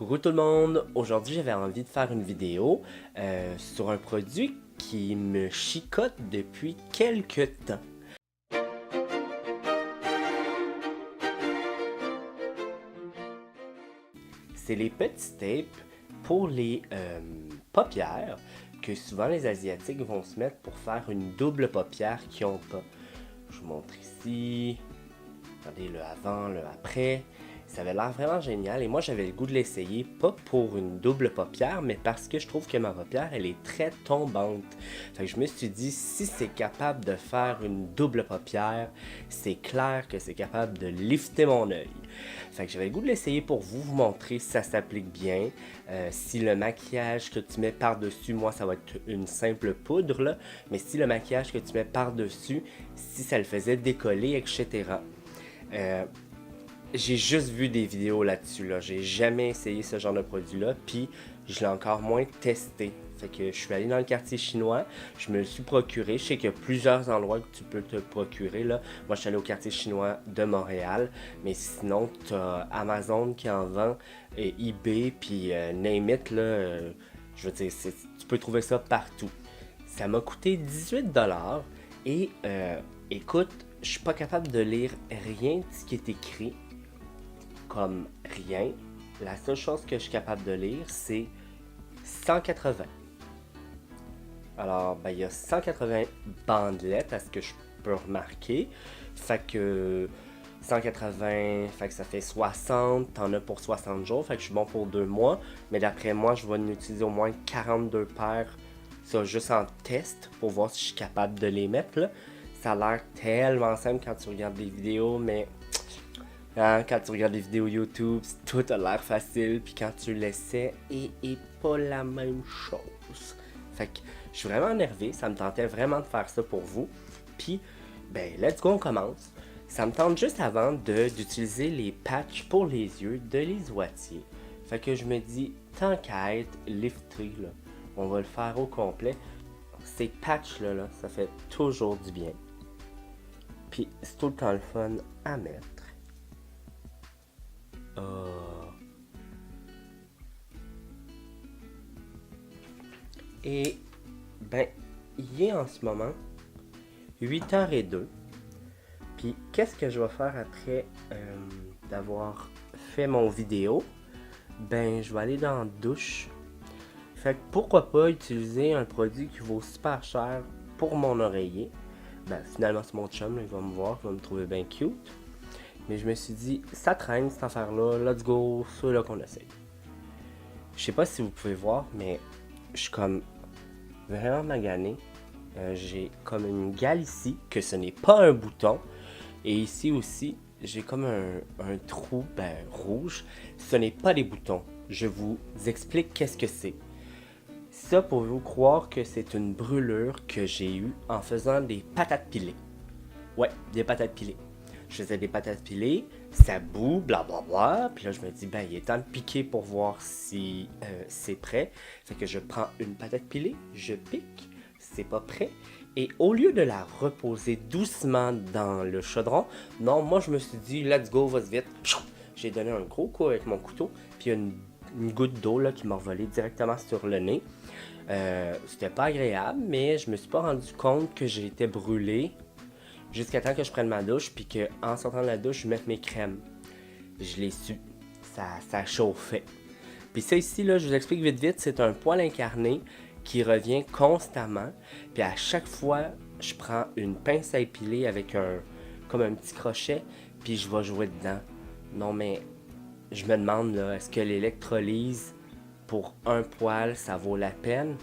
Coucou tout le monde, aujourd'hui j'avais envie de faire une vidéo sur un produit qui me chicote depuis quelques temps. C'est les petits tapes pour les paupières que souvent les Asiatiques vont se mettre pour faire une double paupière qu'ils n'ont pas. Je vous montre ici, regardez le avant, le après. Ça avait l'air vraiment génial et moi j'avais le goût de l'essayer, pas pour une double paupière, mais parce que je trouve que ma paupière elle est très tombante. Fait que je me suis dit, si c'est capable de faire une double paupière, c'est clair que c'est capable de lifter mon œil. Fait que j'avais le goût de l'essayer pour vous montrer si ça s'applique bien. Si le maquillage que tu mets par-dessus, moi ça va être une simple poudre, là, mais si le maquillage que tu mets par-dessus, si ça le faisait décoller, etc. J'ai juste vu des vidéos là-dessus, là. J'ai jamais essayé ce genre de produit-là, puis je l'ai encore moins testé. Fait que je suis allé dans le quartier chinois, je me le suis procuré. Je sais qu'il y a plusieurs endroits que tu peux te procurer, là. Moi, je suis allé au quartier chinois de Montréal, mais sinon, tu as Amazon qui en vend, et eBay, puis name it, là. Je veux dire, tu peux trouver ça partout. Ça m'a coûté 18$ et écoute, je suis pas capable de lire rien de ce qui est écrit. Comme rien. La seule chose que je suis capable de lire, c'est 180. Alors, ben, il y a 180 bandelettes, à ce que je peux remarquer. Fait que 180, fait que ça fait 60, t'en as pour 60 jours, fait que je suis bon pour 2 mois. Mais d'après moi, je vais en utiliser au moins 42 paires, ça juste en test, pour voir si je suis capable de les mettre, là. Ça a l'air tellement simple quand tu regardes des vidéos, mais quand tu regardes des vidéos YouTube, tout a l'air facile, puis quand tu l'essaies, et pas la même chose. Fait que je suis vraiment énervé, ça me tentait vraiment de faire ça pour vous. Puis, ben, let's go, on commence. Ça me tente juste avant d'utiliser les patchs pour les yeux de Lise Wattier. Fait que je me dis, tant qu'à être lifté, là, on va le faire au complet. Ces patchs-là, ça fait toujours du bien. Puis, c'est tout le temps le fun à mettre. Et ben, il est en ce moment 8h02. Puis qu'est-ce que je vais faire après d'avoir fait mon vidéo? Ben, je vais aller dans la douche. Fait que pourquoi pas utiliser un produit qui vaut super cher pour mon oreiller. Ben, finalement, c'est mon chum, là, il va me voir, il va me trouver bien cute. Mais je me suis dit, ça traîne cette affaire-là, let's go, c'est là qu'on essaye. Je sais pas si vous pouvez voir, mais je suis comme vraiment magané. J'ai comme une gale ici, que ce n'est pas un bouton. Et ici aussi, j'ai comme un trou rouge. Ce n'est pas des boutons. Je vous explique qu'est-ce que c'est. Ça, pouvez-vous croire que c'est une brûlure que j'ai eue en faisant des patates pilées. Ouais, des patates pilées. Je faisais des patates pilées, ça boue, blablabla. Puis là, je me dis, ben, il est temps de piquer pour voir si c'est prêt. Fait que je prends une patate pilée, je pique, c'est pas prêt. Et au lieu de la reposer doucement dans le chaudron, non, moi, je me suis dit, let's go, vas-y vite. J'ai donné un gros coup avec mon couteau, puis il y a une goutte d'eau là, qui m'a volé directement sur le nez. C'était pas agréable, mais je me suis pas rendu compte que j'étais brûlé. Jusqu'à temps que je prenne ma douche, puis qu'en sortant de la douche, je mette mes crèmes. Je l'ai su. Ça chauffait. Puis ça ici, là, je vous explique vite, c'est un poil incarné qui revient constamment. Puis à chaque fois, je prends une pince à épiler avec comme un petit crochet, puis je vais jouer dedans. Non, mais je me demande, là, est-ce que l'électrolyse pour un poil, ça vaut la peine?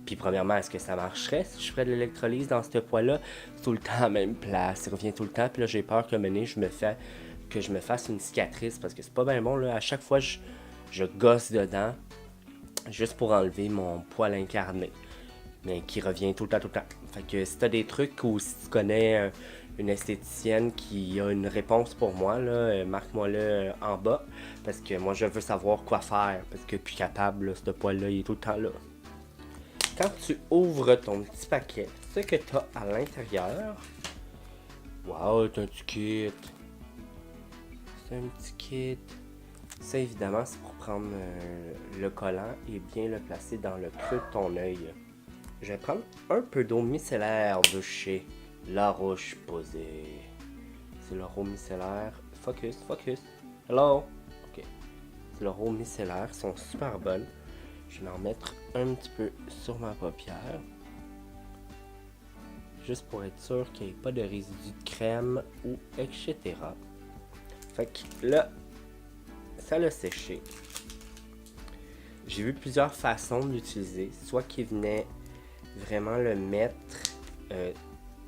Puis premièrement, est-ce que ça marcherait si je ferais de l'électrolyse dans ce poids-là? Tout le temps à la même place, il revient tout le temps. Puis là, j'ai peur que je me fasse une cicatrice parce que c'est pas bien bon. Là. À chaque fois, je gosse dedans juste pour enlever mon poil incarné. Mais qui revient tout le temps, tout le temps. Fait que si t'as des trucs ou si tu connais une esthéticienne qui a une réponse pour moi, là, marque-moi-le en bas. Parce que moi, je veux savoir quoi faire. Parce que plus capable, là, ce poil-là, il est tout le temps là. Quand tu ouvres ton petit paquet, ce que tu as à l'intérieur, waouh, c'est un petit kit. C'est un petit kit. Ça, évidemment, c'est pour prendre le collant et bien le placer dans le creux de ton œil. Je vais prendre un peu d'eau micellaire de chez La Roche-Posay. C'est leur eau micellaire. Focus, focus. Hello. Ok. C'est leur eau micellaire. Ils sont super bonnes. Je vais en mettre un petit peu sur ma paupière. Juste pour être sûr qu'il n'y ait pas de résidus de crème ou etc. Fait que là, ça l'a séché. J'ai vu plusieurs façons de l'utiliser. Soit qu'il venait vraiment le mettre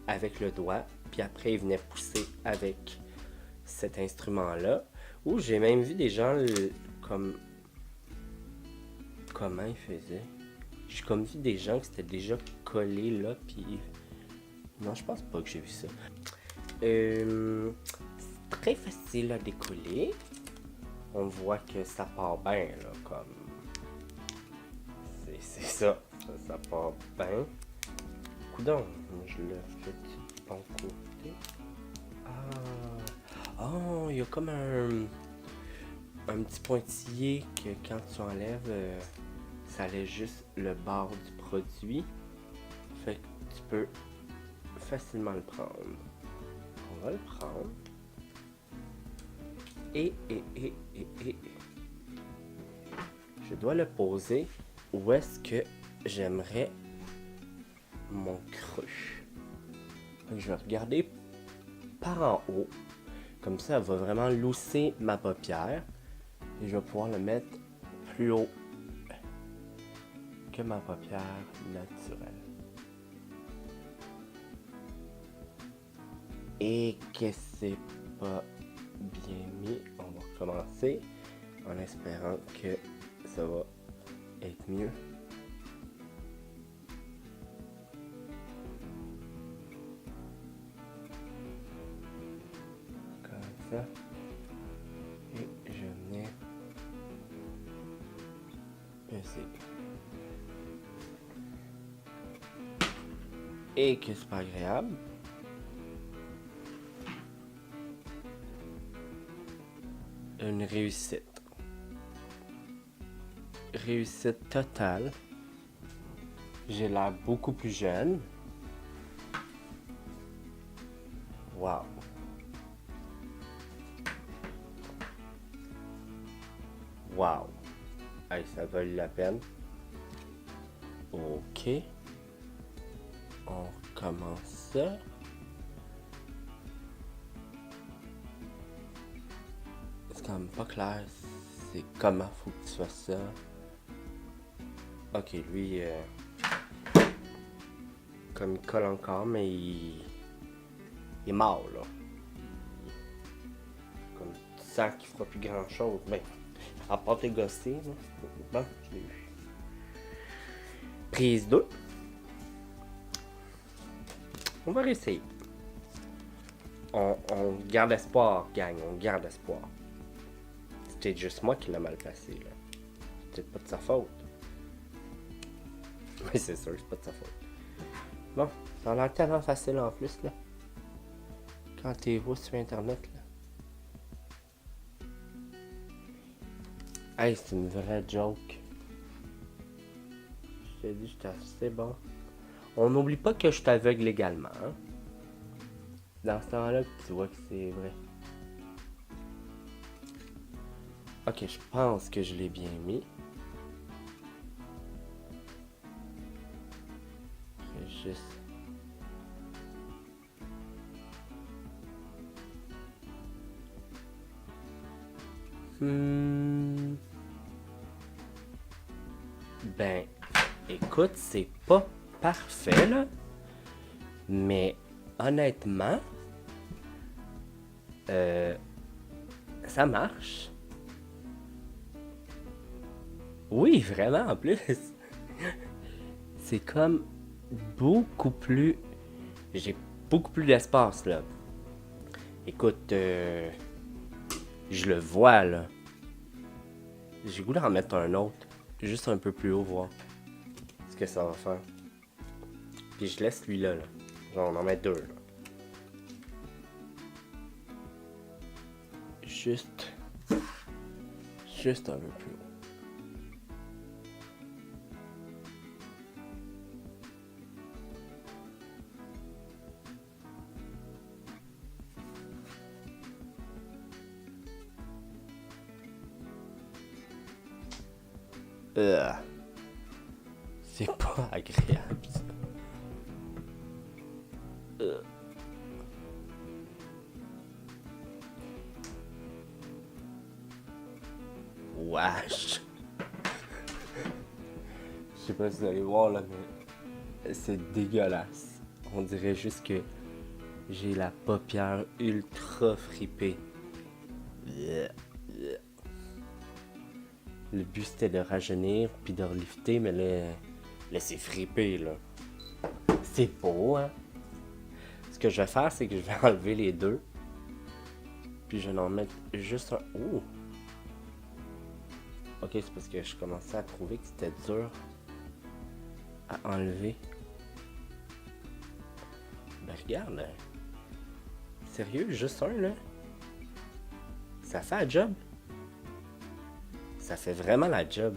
avec le doigt, puis après il venait pousser avec cet instrument-là. Ou j'ai même vu des gens comme... Comment ils faisaient? J'ai comme vu des gens qui s'étaient déjà collés là, puis... Non, je pense pas que j'ai vu ça. C'est très facile à décoller. On voit que ça part bien, là, comme... C'est ça. Ça part bien. Coudonc, je le fais du bon côté. Ah! Oh, il y a comme un petit pointillé que quand tu enlèves, ça laisse juste le bord du produit. Fait que tu peux facilement le prendre. On va le prendre. Et je dois le poser où est-ce que j'aimerais mon creux. Je vais regarder par en haut. Comme ça, elle va vraiment lousser ma paupière. Et je vais pouvoir le mettre plus haut que ma paupière naturelle. Et que c'est pas bien mis, on va recommencer en espérant que ça va être mieux. Comme ça. Et je venais pincer. Et que c'est pas agréable. Une réussite. Réussite totale. J'ai l'air beaucoup plus jeune. Wow. Wow. Hey, ça vaut la peine. Ok. On recommence ça. C'est quand même pas clair. C'est comment faut que tu fasses ça. Ok, lui, comme il colle encore, mais il est mort, là. Comme tu sens qu'il fera plus grand chose. Ben, à part te gosser, là. Bon, je l'ai eu. Prise 2. On va réessayer. On garde espoir, gang. On garde espoir. C'est peut-être juste moi qui l'ai mal placé, là. C'est peut-être pas de sa faute. Oui, c'est sûr, c'est pas de sa faute. Bon, ça a l'air tellement facile en plus, là. Quand t'es vois sur Internet, là. Hey, c'est une vraie joke. Je t'ai dit, j'étais assez bon. On n'oublie pas que je suis aveugle également, hein. Dans ce temps-là, tu vois que c'est vrai. Ok, je pense que je l'ai bien mis. Juste... Ben, écoute, c'est pas parfait, là. Mais, honnêtement, ça marche. Oui, vraiment, en plus. C'est comme beaucoup plus... J'ai beaucoup plus d'espace, là. Écoute, je le vois, là. J'ai le goût d'en mettre un autre. Juste un peu plus haut, voir ce que ça va faire. Puis je laisse lui-là, là. Genre, on en met deux, là. Juste juste un peu plus haut. C'est pas agréable ça. Wesh. Je sais pas si vous allez voir là, mais c'est dégueulasse. On dirait juste que j'ai la paupière ultra fripée. Le but c'était de rajeunir puis de relifter, mais là c'est fripé là. C'est beau, hein? Ce que je vais faire, c'est que je vais enlever les deux. Puis je vais en mettre juste un. Oh! Ok, c'est parce que je commençais à trouver que c'était dur à enlever. Ben regarde là. Sérieux, juste un là? Ça fait la job? Ça fait vraiment la job.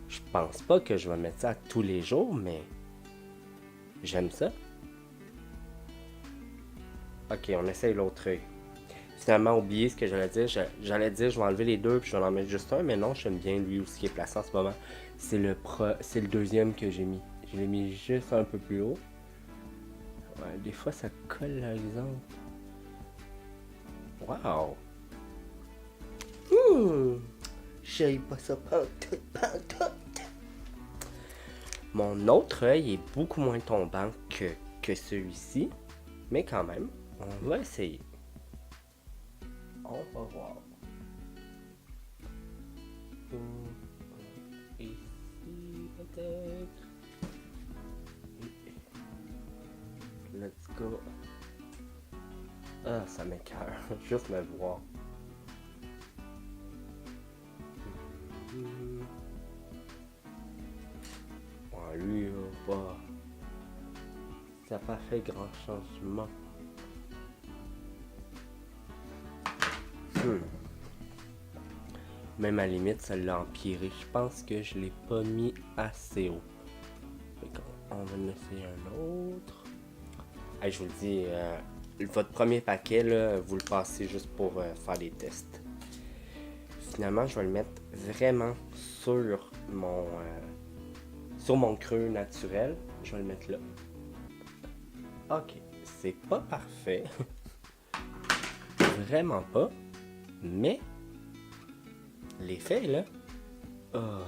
Je pense pas que je vais mettre ça tous les jours, mais j'aime ça. Ok, on essaye l'autre œil. Finalement, oublié ce que j'allais dire. J'allais dire je vais enlever les deux puis je vais en mettre juste un, mais non, j'aime bien lui aussi qui est placé en ce moment. C'est le deuxième que j'ai mis. Je l'ai mis juste un peu plus haut. Ouais, des fois ça colle par exemple. Wow! J'aille pas ça pantoute. Mon autre œil est beaucoup moins tombant que celui-ci. Mais quand même, on va essayer. On va voir. Ici peut-être. Let's go. Ah, ça m'écoeure. Juste me voir. Ouais, lui, bah, ça n'a pas fait grand changement. Même à la limite, ça l'a empiré. Je pense que je l'ai pas mis assez haut. On va en essayer un autre. Hey, je vous le dis, votre premier paquet, là, vous le passez juste pour faire des tests. Finalement, je vais le mettre vraiment sur mon creux naturel. Je vais le mettre là. Ok, c'est pas parfait. Vraiment pas. Mais l'effet là. Oh,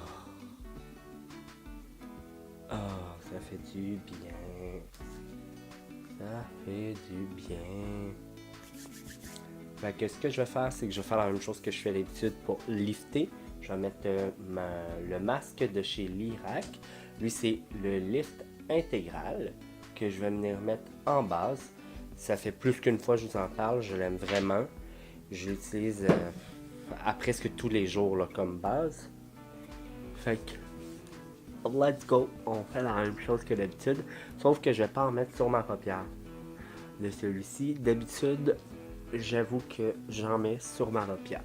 ça fait du bien. Ça fait du bien. Fait que ce que je vais faire, c'est que je vais faire la même chose que je fais d'habitude pour lifter. Je vais mettre le masque de chez Lirac. Lui, c'est le lift intégral que je vais venir mettre en base. Ça fait plus qu'une fois que je vous en parle. Je l'aime vraiment. Je l'utilise à presque tous les jours là, comme base. Fait que, let's go. On fait la même chose que d'habitude. Sauf que je vais pas en mettre sur ma paupière. De celui-ci, d'habitude, j'avoue que j'en mets sur ma paupière.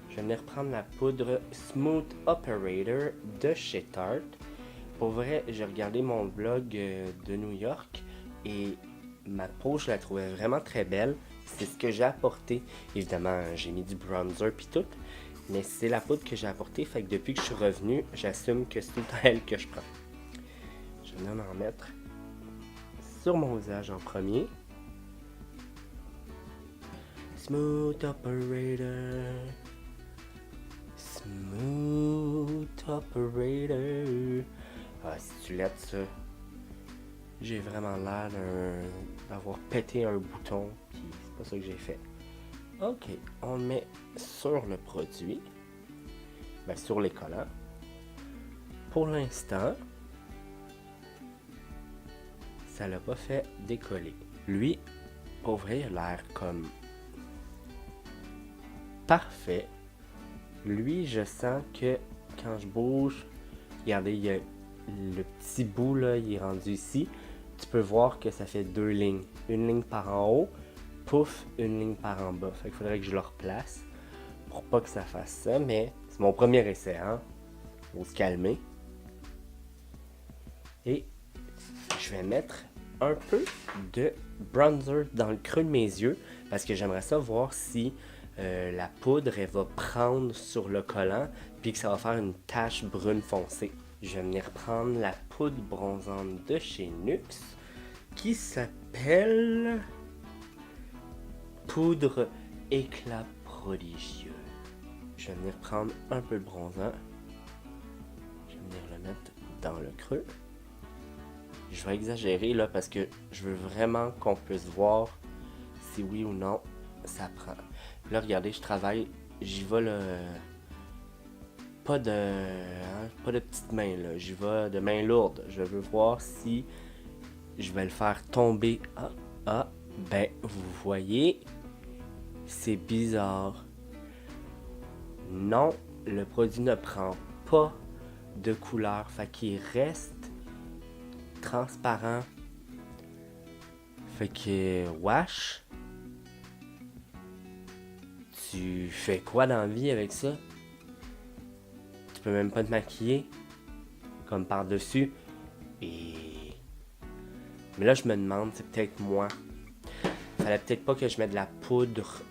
Je vais venir prendre la poudre Smooth Operator de chez Tarte. Pour vrai, j'ai regardé mon blog de New York et ma peau, je la trouvais vraiment très belle. C'est ce que j'ai apporté. Évidemment, j'ai mis du bronzer puis tout. Mais c'est la poudre que j'ai apportée. Fait que depuis que je suis revenu, j'assume que c'est tout le temps elle que je prends. Je vais en mettre sur mon visage en premier. Smooth Operator. Smooth Operator. Ah, si tu l'aides ça, j'ai vraiment l'air d'avoir pété un bouton, puis c'est pas ça que j'ai fait. Ok, on le met sur le produit, ben sur les collants. Pour l'instant, ça l'a pas fait décoller. Lui, pour vrai, il a l'air comme parfait. Lui, je sens que quand je bouge, regardez, il y a le petit bout là, il est rendu ici. Tu peux voir que ça fait deux lignes. Une ligne par en haut, pouf, une ligne par en bas. Fait qu'il faudrait que je le replace pour pas que ça fasse ça, mais c'est mon premier essai, hein. Faut se calmer. Et je vais mettre un peu de bronzer dans le creux de mes yeux parce que j'aimerais ça voir si la poudre elle va prendre sur le collant puis que ça va faire une tache brune foncée. Je vais venir prendre la poudre bronzante de chez NYX qui s'appelle poudre éclat prodigieux. Je vais venir prendre un peu de bronzant. Je vais venir le mettre dans le creux. Je vais exagérer là parce que je veux vraiment qu'on puisse voir si oui ou non ça prend. Là, regardez, je travaille, j'y vais là, pas de petites mains là, j'y vais de main lourde. Je veux voir si je vais le faire tomber. Ben vous voyez, c'est bizarre. Non, le produit ne prend pas de couleur, fait qu'il reste transparent. Fait que wesh, tu fais quoi dans la vie avec ça? Tu peux même pas te maquiller comme par-dessus. Mais là je me demande, c'est peut-être moi. Fallait peut-être pas que je mette de la poudre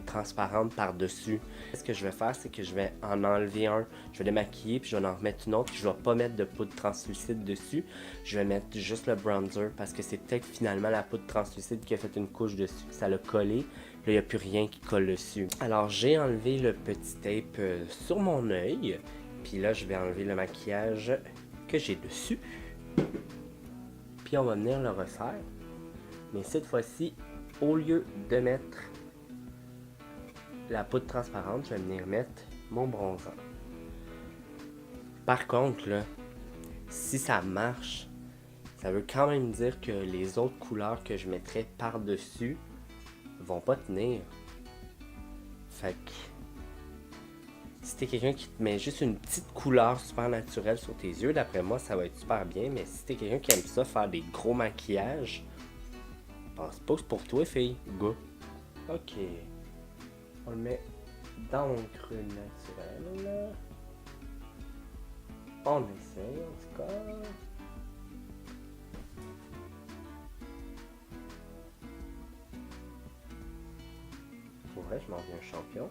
transparente par-dessus. Ce que je vais faire, c'est que je vais en enlever un. Je vais démaquiller, puis je vais en remettre une autre. Puis je vais pas mettre de poudre translucide dessus. Je vais mettre juste le bronzer parce que c'est peut-être finalement la poudre translucide qui a fait une couche dessus. Ça l'a collé. Là, il n'y a plus rien qui colle dessus. Alors, j'ai enlevé le petit tape sur mon œil. Puis là, je vais enlever le maquillage que j'ai dessus. Puis on va venir le refaire. Mais cette fois-ci, au lieu de mettre la poudre transparente, je vais venir mettre mon bronzant. Par contre, là, si ça marche, ça veut quand même dire que les autres couleurs que je mettrais par-dessus vont pas tenir. Fait que si t'es quelqu'un qui te met juste une petite couleur super naturelle sur tes yeux, d'après moi, ça va être super bien. Mais si t'es quelqu'un qui aime ça, faire des gros maquillages, pense pas que c'est pour toi, fille. Go. Ok. On le met dans mon creux naturel. On essaye en tout cas. Pour vrai, je m'en viens champion.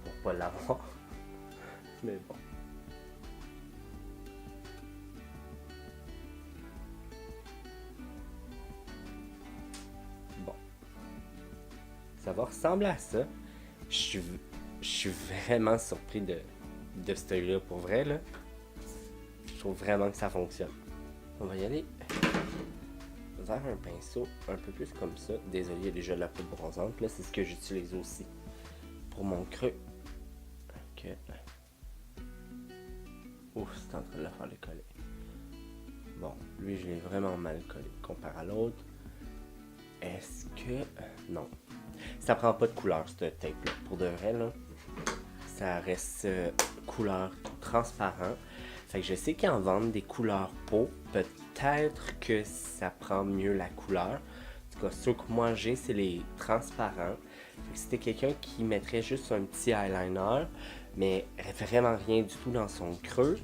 Pour pas l'avoir. Mais bon. Ça va ressembler à ça. Je suis vraiment surpris de ce œil-là, pour vrai, là. Je trouve vraiment que ça fonctionne. On va y aller vers un pinceau un peu plus comme ça. Désolé, il y a déjà de la poudre bronzante. Là, c'est ce que j'utilise aussi pour mon creux. Ok. Ouf, c'est en train de le faire décoller. Bon, lui, je l'ai vraiment mal collé comparé à l'autre. Est-ce que... Non. Ça prend pas de couleur, ce tape-là. Pour de vrai, là, ça reste couleur transparent. Fait que je sais qu'ils en vendent des couleurs peau. Peut-être que ça prend mieux la couleur. En tout cas, ceux que moi j'ai, c'est les transparents. Fait que si t'es quelqu'un qui mettrait juste un petit eyeliner, mais vraiment rien du tout dans son creux,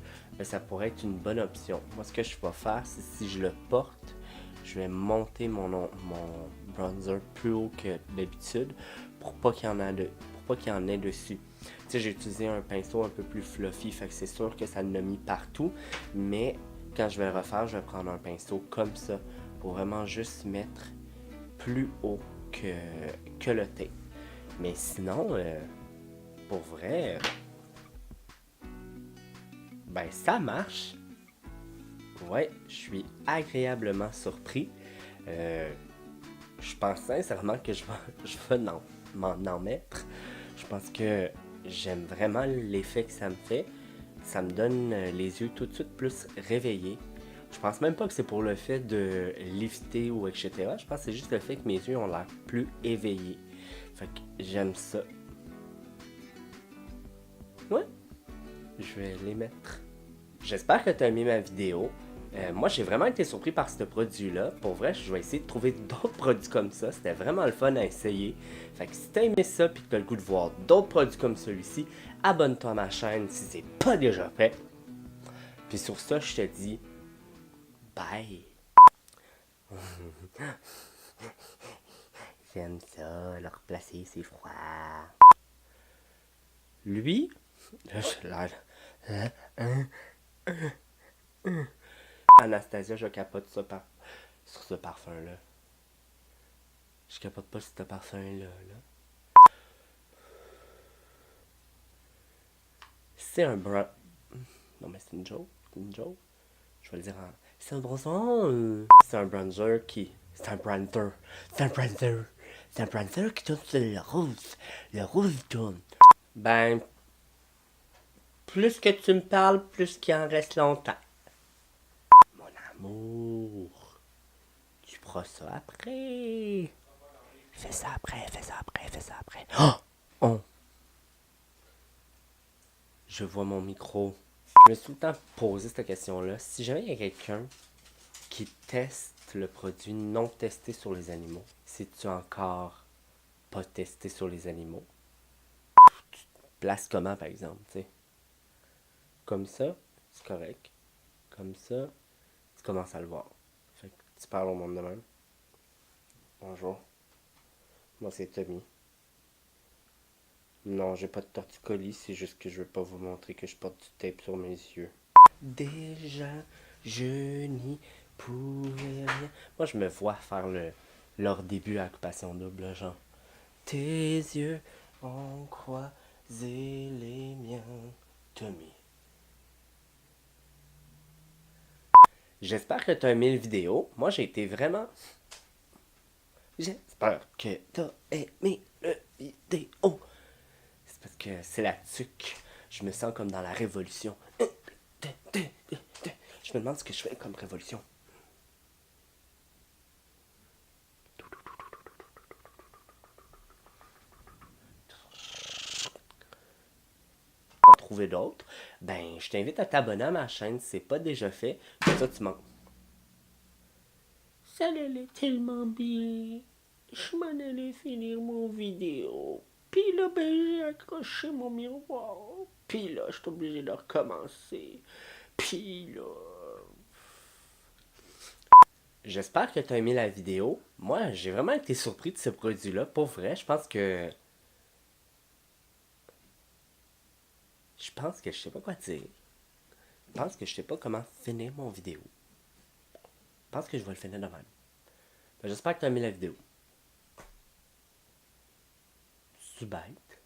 ça pourrait être une bonne option. Moi, ce que je vais faire, c'est si je le porte, je vais monter mon bronzer plus haut que d'habitude pour pas qu'il y en ait dessus. Tu sais, j'ai utilisé un pinceau un peu plus fluffy, fait que c'est sûr que ça l'a mis partout, mais quand je vais le refaire, je vais prendre un pinceau comme ça pour vraiment juste mettre plus haut que le tape. Mais sinon, pour vrai, ben ça marche. Ouais, je suis agréablement surpris. Je pense sincèrement que je vais m'en mettre. Je pense que j'aime vraiment l'effet que ça me fait. Ça me donne les yeux tout de suite plus réveillés. Je pense même pas que c'est pour le fait de lifter ou etc. Je pense que c'est juste le fait que mes yeux ont l'air plus éveillés. Fait que j'aime ça. Ouais, je vais les mettre. J'espère que tu as aimé ma vidéo. Moi, j'ai vraiment été surpris par ce produit-là. Pour vrai, je vais essayer de trouver d'autres produits comme ça. C'était vraiment le fun à essayer. Fait que si t'as aimé ça et que t'as le goût de voir d'autres produits comme celui-ci, abonne-toi à ma chaîne si c'est pas déjà fait. Puis sur ça, je te dis bye. J'aime ça, le replacer, c'est froid. Lui, Anastasia, je capote sur ce parfum-là. Je capote pas sur ce parfum-là. C'est un brun. Non, mais c'est une joke. C'est une joke. Je vais le dire en. C'est un bronzer. C'est un bronzer qui. C'est un bronzer. C'est un bronzer. C'est un bronzer qui tourne sur le rouge. Le rouge tourne. Ben. Plus que tu me parles, plus qu'il en reste longtemps. Mon amour. Tu feras ça après. Fais ça après, fais ça après, fais ça après. Oh! Je vois mon micro. Je me suis tout le temps posé cette question-là. Si jamais il y a quelqu'un qui teste le produit non testé sur les animaux, sais-tu encore pas testé sur les animaux? Tu te places comment, par exemple, tu sais? Comme ça, c'est correct. Comme ça, tu commences à le voir. Fait que tu parles au monde de même. Bonjour. Moi, c'est Tommy. Non, j'ai pas de torticolis, c'est juste que je veux pas vous montrer que je porte du tape sur mes yeux. Déjà, je n'y pouvais rien. Moi, je me vois faire leur début à Occupation Double, genre. Tes yeux ont croisé les miens, Tommy. J'espère que tu as aimé la vidéo. Moi, j'ai été vraiment... J'espère que tu as aimé la vidéo. C'est parce que c'est la tuque. Je me sens comme dans la révolution. Je me demande ce que je fais comme révolution. En trouver d'autres, ben je t'invite à t'abonner à ma chaîne si c'est pas déjà fait. Comme ça tu manques. Ça allait tellement bien. Je m'en allais finir mon vidéo. Puis là, ben j'ai accroché mon miroir. Puis là, je suis obligé de recommencer. Puis là... J'espère que tu as aimé la vidéo. Moi, j'ai vraiment été surpris de ce produit-là. Pour vrai, je pense que... je sais pas quoi dire. Je pense que je sais pas comment finir mon vidéo. Je pense que je vais le finir de même. Ben, j'espère que tu as aimé la vidéo. C'est bête.